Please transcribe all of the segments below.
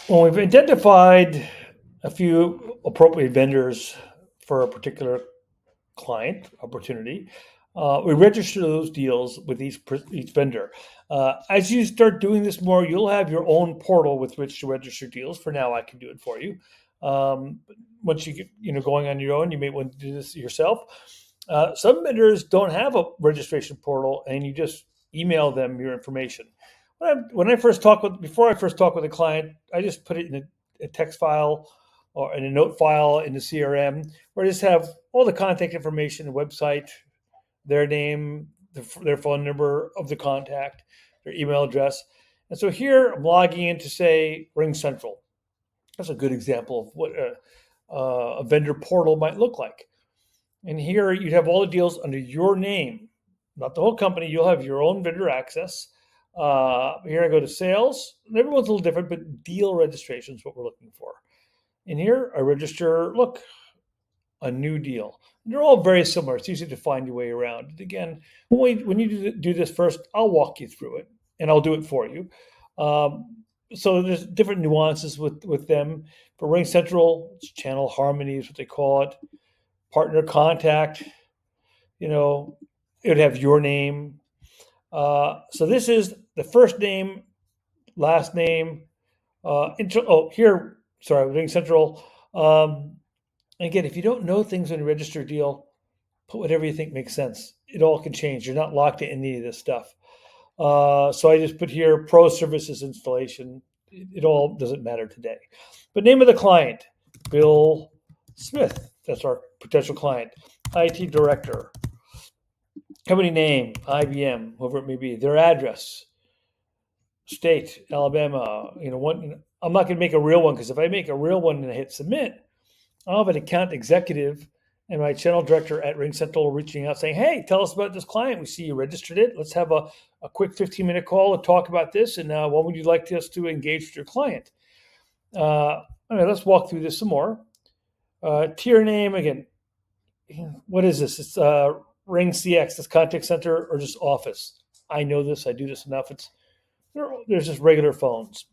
When we've identified a few appropriate vendors for a particular client opportunity, we register those deals with each vendor. As you start doing this more, you'll have your own portal with which to register deals. For now, I can do it for you. Um, Once you get going on your own, you may want to do this yourself. Some vendors don't have a registration portal, and you just email them your information. When I first talk with before I first talk with a client, I just put it in a text file or in a note file in the CRM, where I just have all the contact information, the website, their name, their phone number of the contact, their email address. And so here I'm logging in to say Ring Central. That's a good example of what a vendor portal might look like. And here you'd have all the deals under your name, not the whole company. You'll have your own vendor access. Here I go to sales. And everyone's a little different, but deal registration is what we're looking for. And here I register, look, a new deal. They're all very similar. It's easy to find your way around. Again, when you do this first, I'll walk you through it and I'll do it for you. So there's different nuances with them. For Ring Central, it's channel harmony is what they call it. Partner contact, it would have your name. So this is the first name, last name. Here, sorry, Ring Central. Again, if you don't know things when you register a deal, put whatever you think makes sense. It all can change. You're not locked in any of this stuff. So I just put here pro services installation. It all doesn't matter today. But name of the client, Bill Smith. That's our potential client. IT director. Company name, IBM, whoever it may be. Their address, state, Alabama. I'm not going to make a real one, because if I make a real one and I hit submit, I'll have an account executive and my channel director at Ring Central reaching out saying, hey, tell us about this client. We see you registered it. Let's have a quick 15-minute call and talk about this. And when would you like us to engage with your client? Let's walk through this some more. Tier name, again, what is this? It's Ring CX, this contact center, or just office. I know this. I do this enough. There's just regular phones.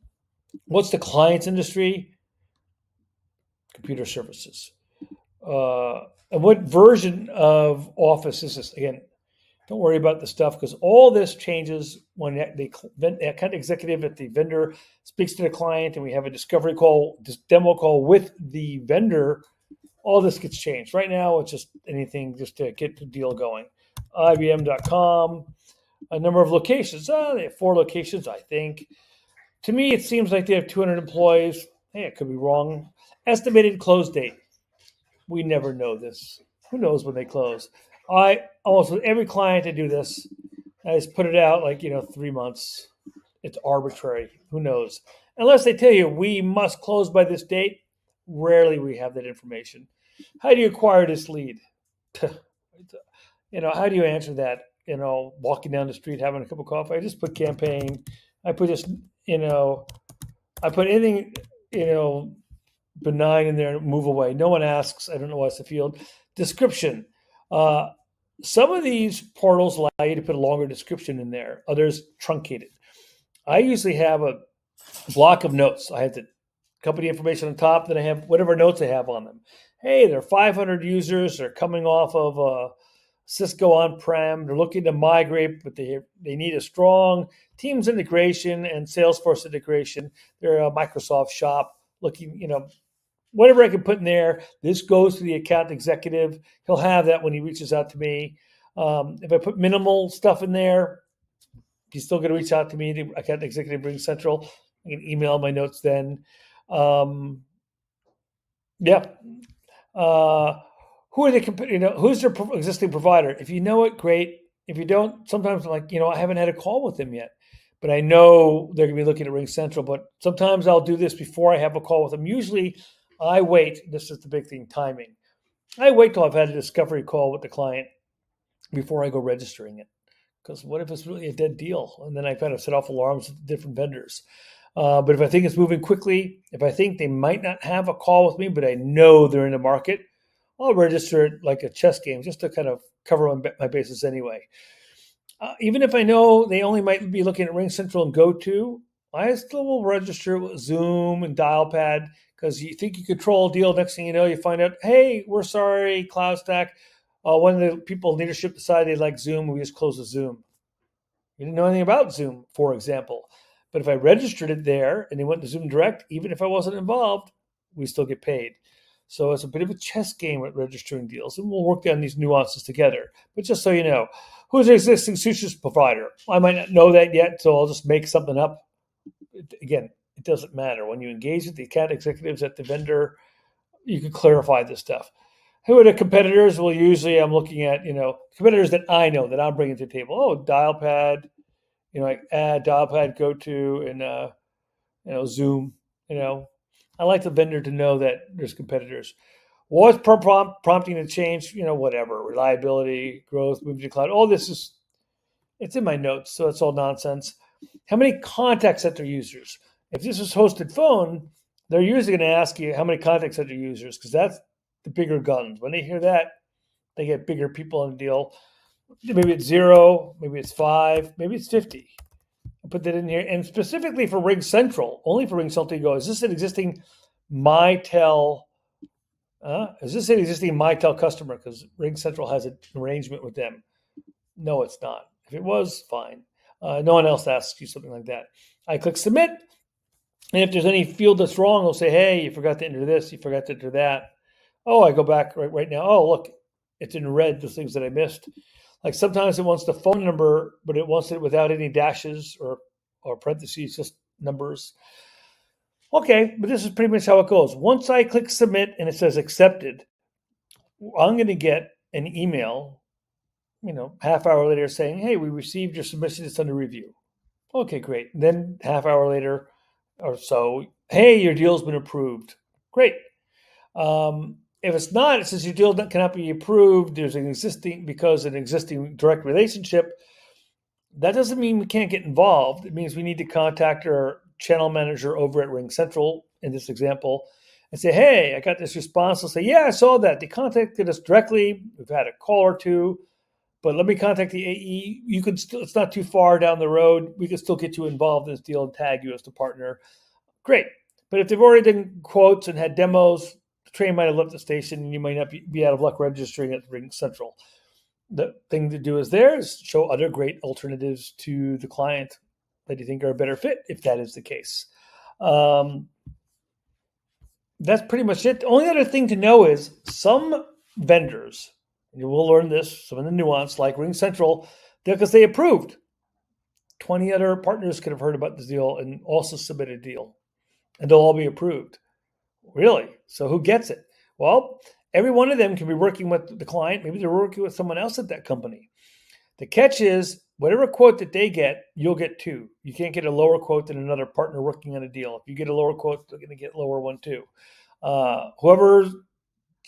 What's the client's industry? Computer services. And what version of Office is this? Again, don't worry about the stuff, because all this changes when the account executive at the vendor speaks to the client and we have a discovery call, this demo call with the vendor. All this gets changed. Right now, it's just anything just to get the deal going. IBM.com, a number of locations. They have 4 locations, I think. To me, it seems like they have 200 employees. Hey, I could be wrong. Estimated close date. We never know this. Who knows when they close? Almost with every client I do this, I just put it out 3 months. It's arbitrary. Who knows? Unless they tell you we must close by this date, rarely we have that information. How do you acquire this lead? How do you answer that? Walking down the street, having a cup of coffee. I just put campaign. I put just, I put anything, benign in there, move away. No one asks. I don't know what's the field. Description. Some of these portals allow you to put a longer description in there. Others truncated. I usually have a block of notes. I have the company information on top, then I have whatever notes I have on them. Hey, there are 500 users. They're coming off of Cisco on-prem. They're looking to migrate, but they need a strong Teams integration and Salesforce integration. They're a Microsoft shop looking, whatever I can put in there. This goes to the account executive. He'll have that when he reaches out to me. If I put minimal stuff in there, he's still going to reach out to me. The account executive Ring Central. I can email my notes then. Who are they? Who's their existing provider? If you know it, great. If you don't, sometimes I haven't had a call with them yet, but I know they're going to be looking at Ring Central. But sometimes I'll do this before I have a call with them. Usually, I wait. This is the big thing: timing. I wait till I've had a discovery call with the client before I go registering it. Because what if it's really a dead deal? And then I kind of set off alarms with different vendors. But if I think it's moving quickly, if I think they might not have a call with me, but I know they're in the market, I'll register it like a chess game just to kind of cover my bases anyway. Even if I know they only might be looking at Ring Central and GoTo, I still will register with Zoom and Dialpad because you think you control a deal. Next thing you know, you find out, hey, we're sorry, CloudStack. One of the people in leadership decided they like Zoom, and we just closed the Zoom. We didn't know anything about Zoom, for example. But if I registered it there and they went to Zoom Direct, even if I wasn't involved, we still get paid. So it's a bit of a chess game with registering deals, and we'll work down these nuances together. But just so you know, who's the existing solutions provider? I might not know that yet, so I'll just make something up. Again, it doesn't matter. When you engage with the account executives at the vendor, you can clarify this stuff. Who are the competitors? Well, usually I'm looking at, competitors that I know that I'm bringing to the table. Oh, Dialpad, like add Dialpad, GoTo, and, Zoom. I like the vendor to know that there's competitors. What's prompting the change? Whatever, reliability, growth, moving to cloud. All this it's in my notes, so it's all nonsense. How many contact center users? If this is hosted phone, they're usually going to ask you how many contact center users, because that's the bigger guns. When they hear that, they get bigger people on the deal. Maybe it's 0, maybe it's 5, maybe it's 50. I'll put that in here. And specifically for RingCentral, only for RingCentral, you go, is this an existing Mitel? Is this an existing Mitel customer? Because RingCentral has an arrangement with them. No, it's not. If it was, fine. No one else asks you something like that. I click submit. And if there's any field that's wrong, it'll say, hey, you forgot to enter this, you forgot to enter that. Oh, I go back right now. Oh, look, it's in red, the things that I missed. Like sometimes it wants the phone number, but it wants it without any dashes or parentheses, just numbers. Okay, but this is pretty much how it goes. Once I click submit and it says accepted, I'm going to get an email, half hour later saying, hey, we received your submission, it's under review. Okay, great. And then half hour later or so, hey, your deal's been approved. Great. If it's not, it says your deal cannot be approved. There's an existing direct relationship. That doesn't mean we can't get involved. It means we need to contact our channel manager over at RingCentral in this example and say, hey, I got this response. They'll say, yeah, I saw that. They contacted us directly. We've had a call or two, but let me contact the AE. You could still, it's not too far down the road. We can still get you involved in this deal and tag you as the partner. Great. But if they've already done quotes and had demos, the train might have left the station and you might not be out of luck registering at RingCentral. The thing to do is show other great alternatives to the client that you think are a better fit, if that is the case. That's pretty much it. The only other thing to know is some vendors, and you will learn this, some of the nuance, like RingCentral, because they approved. 20 other partners could have heard about this deal and also submitted a deal, and they'll all be approved. Really? So who gets it? Well, every one of them can be working with the client. Maybe they're working with someone else at that company. The catch is, whatever quote that they get, you'll get too. You can't get a lower quote than another partner working on a deal. If you get a lower quote, they're going to get a lower one too. Whoever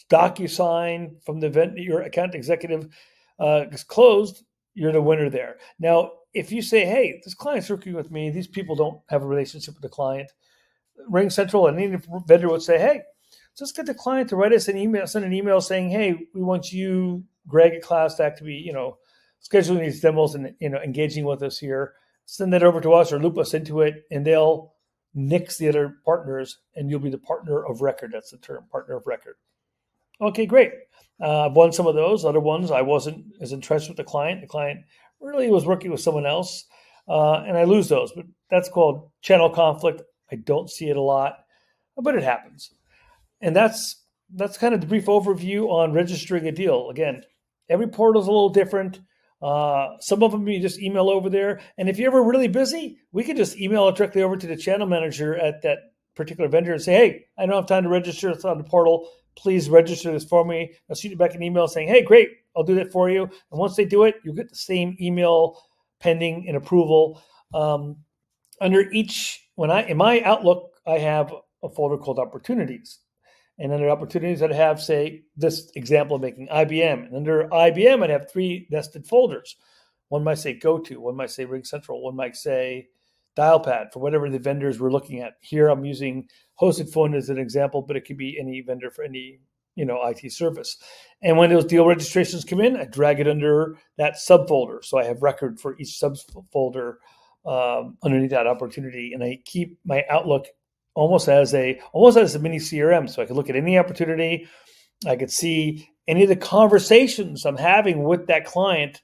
DocuSign from the event your account executive is closed, you're the winner there. Now, if you say, hey, this client's working with me, these people don't have a relationship with the client, RingCentral and any vendor would say, hey, just get the client to write us an email, send an email saying, hey, we want you, Greg at CloudStack, to be, scheduling these demos and, engaging with us here. Send that over to us or loop us into it, and they'll nix the other partners, and you'll be the partner of record. That's the term, partner of record. Okay, great. I've won some of those. Other ones, I wasn't as entrenched with the client. The client really was working with someone else, and I lose those. But that's called channel conflict. I don't see it a lot, but it happens. And that's kind of the brief overview on registering a deal. Again, every portal is a little different. Some of them you just email over there. And if you're ever really busy, we can just email it directly over to the channel manager at that particular vendor and say, hey, I don't have time to register. It's on the portal. Please register this for me. I'll shoot you back an email saying, hey, great, I'll do that for you. And once they do it, you'll get the same email pending and approval. Under each, in my Outlook, I have a folder called opportunities. And under opportunities, I'd have, say, this example of making IBM. And under IBM, I'd have 3 nested folders. One might say GoTo, one might say RingCentral, one might say Dialpad for whatever the vendors we're looking at. Here, I'm using hosted phone as an example, but it could be any vendor for any, IT service. And when those deal registrations come in, I drag it under that subfolder. So I have record for each subfolder underneath that opportunity, and I keep my Outlook almost as a mini CRM, so I can look at any opportunity. I could see any of the conversations I'm having with that client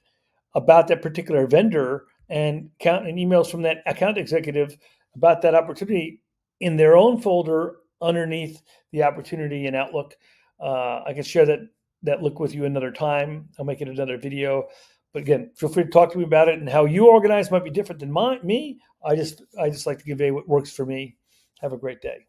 about that particular vendor, and count and emails from that account executive about that opportunity in their own folder underneath the opportunity in Outlook. I can share that look with you another time. I'll make it another video. But again, feel free to talk to me about it, and how you organize might be different than me. I just like to convey what works for me. Have a great day.